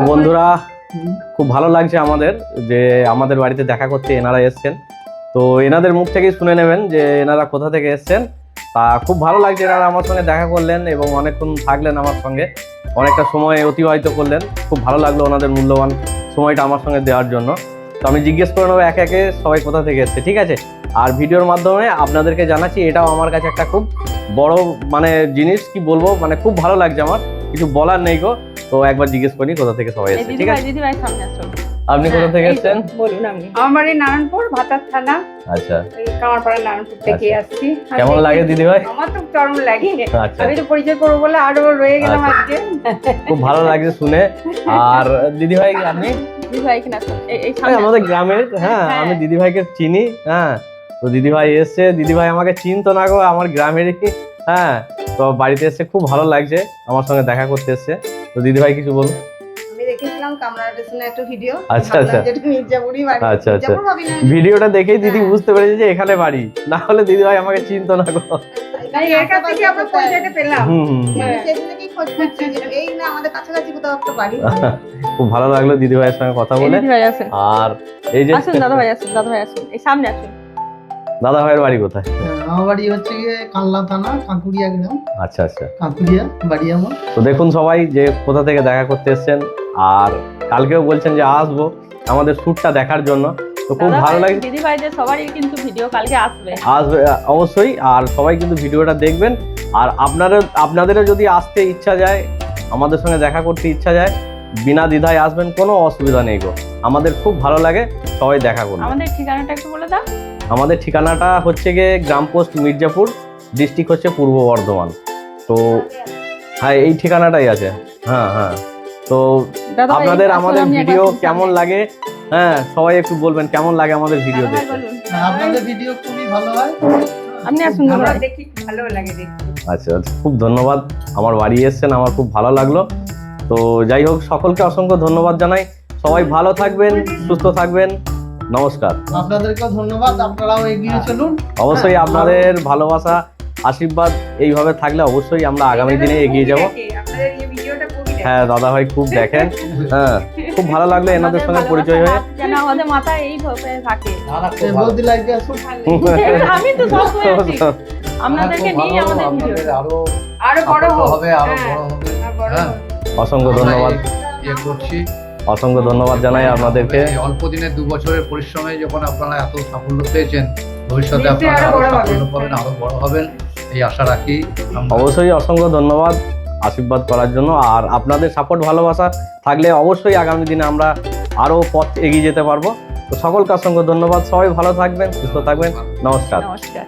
বন্ধুরা খুব ভালো লাগছে আমাদের যে আমাদের বাড়িতে দেখা করতে এনারা এসেছেন। তো এনাদের মুখ থেকেই শুনে নেবেন যে এনারা কোথা থেকে এসেছেন। তা খুব ভালো লাগছে এনারা আমার সঙ্গে দেখা করলেন এবং অনেকক্ষণ থাকলেন আমার সঙ্গে, অনেকটা সময় অতিবাহিত করলেন। খুব ভালো লাগলো ওনাদের মূল্যবান সময়টা আমার সঙ্গে দেওয়ার জন্য। তো আমি জিজ্ঞেস করে নেবো একে একে সবাই কোথা থেকে এসছে, ঠিক আছে? আর ভিডিওর মাধ্যমে আপনাদেরকে জানাচ্ছি এটাও আমার কাছে একটা খুব বড় জিনিস, কি বলবো, খুব ভালো লাগছে, আমার কিছু বলার নেই গো। তো একবার জিজ্ঞেস করি কোথা থেকে সবাই এসেছে, ঠিক আছে? আপনি কোথা থেকে এসেছেন? বলুন। আমার বাড়ি নারায়ণপুর, ভাতার থানা। আচ্ছা, এই কামারপাড়া নারায়ণপুর থেকে আসছি। কেমন লাগে দিদি ভাই? আমার তো চরম লাগে। আচ্ছা, আমি তো পরিচয় করবো বলে আরো রয়ে গেলাম আজকে। খুব ভালো লাগছে শুনে। আর দিদি ভাই আপনি? দিদি ভাই কিনা আমাদের গ্রামের, হ্যাঁ আমি দিদি ভাইকে চিনি। হ্যাঁ, তো দিদি ভাই এসছে, দিদি ভাই আমাকে চিনতো না গো, আমার গ্রামেরই। হ্যাঁ, তো বাড়িতে এসে খুব ভালো লাগছে, আমার সঙ্গে দেখা করতে এসছে। তো দিদি ভাই কিছু বলুন। আমি দেখেছিলাম কামরার পেছনে একটা ভিডিও। আচ্ছা আচ্ছা, যেটা মির্জাপুরই বাড়ি। আচ্ছা আচ্ছা, ভিডিওটা দেখেই দিদি বুঝতে পেরেছে যে এখানে বাড়ি, না হলে দিদি ভাই আমাকে চিনতো না গো। তাই এর কাছ থেকে আমরা পরিচয়টা পেলাম। হ্যাঁ, সেদিন থেকেই খোঁজ করছি যে এই না আমাদের কাছাকাছি কোথাও একটা বাড়ি। খুব ভালো লাগলো দিদি ভাইয়ের সঙ্গে কথা বলে। আর এই যে দাদা ভাই আসুন, এই সামনে আসুন। দাদা ভাইয়ের বাড়ি কোথায়? আমার বাড়ি হচ্ছে গিয়ে কানলা থানা, কাঁকুড়িয়া গ্রাম। আচ্ছা আচ্ছা, কাঁকুড়িয়া বাড়ি আমার। তো দেখুন সবাই যে কোথা থেকে দেখা করতে এসেছেন, আর কালকেও বলছেন যে আসবো আমাদের শ্যুটটা দেখার জন্য। তো খুব ভালো লাগে। দিদি ভাইদের সবারই কিন্তু ভিডিও কালকে আসবে অবশ্যই, আর সবাই কিন্তু ভিডিওটা দেখবেন। আর আপনাদেরও যদি আসতে ইচ্ছা যায়, আমাদের সঙ্গে দেখা করতে ইচ্ছা যায়, বিনা দ্বিধায় আসবেন, কোনো অসুবিধা নেই গো। আমাদের খুব ভালো লাগে, সবাই দেখা করুন। আমাদের ঠিকানাটা একটু বলে দাও। আমাদের ঠিকানাটা হচ্ছে গিয়ে গ্রাম পোস্ট মির্জাপুর, ডিস্ট্রিক্ট হচ্ছে পূর্ব বর্ধমান। তো হ্যাঁ, এই ঠিকানাটাই আছে। হ্যাঁ হ্যাঁ, তো আপনাদের আমাদের ভিডিও কেমন লাগে, হ্যাঁ সবাই একটু বলবেন কেমন লাগে আমাদের ভিডিও দেখতে। আপনাদের ভিডিও খুবই ভালো হয়, আপনি আসুন, আমরা দেখি ভালো লাগে দেখতে। আচ্ছা, খুব ধন্যবাদ, আমার বাড়ি এসেছেন, আমার খুব ভালো লাগলো। তো যাই হোক, সকলকে অসংখ্য ধন্যবাদ জানাই। সবাই ভালো থাকবেন, সুস্থ থাকবেন, নমস্কার। আপনাদেরকেও ধন্যবাদ, আপনারাও এগিয়ে চলুন। অবশ্যই আপনাদের ভালোবাসা, আশীর্বাদ এইভাবে থাকলে অবশ্যই আমরা আগামী দিনে এগিয়ে যাব। আপনাদের এই ভিডিওটা খুবই হ্যাঁ, দাদা ভাই খুব দেখেন। হ্যাঁ, খুব ভালো লাগলো এনাদের সঙ্গে পরিচয় হয়ে। যেন আমাদের মাথায় এই ভাবে থাকে। বৌদি লাইভে আসুন। আমি তো সব বলছি আপনাদেরকে নিয়ে আমাদের ভিডিও আরো বড় হবে, আরো বড় হবে। হ্যাঁ, অসংখ্য ধন্যবাদ, করছি। অসংখ্য ধন্যবাদ জানাই আপনাদেরকে। অল্প দিনে 2 বছরের পরিশ্রমে যখন আপনারা এত সাফল্য পেয়েছেন, ভবিষ্যতে আপনারা আরো আরো বড় সাফল্য হবেন। পাবেন, আরো বড় হবেন, এই আশা রাখি। অবশ্যই অসংখ্য ধন্যবাদ আশীর্বাদ করার জন্য। আর আপনাদের সাপোর্ট ভালোবাসা থাকলে অবশ্যই আগামী দিনে আমরা আরো পথ এগিয়ে যেতে পারবো। তো সকলকে অসংখ্য ধন্যবাদ, সবাই ভালো থাকবেন, সুস্থ থাকবেন, নমস্কার। নমস্কার।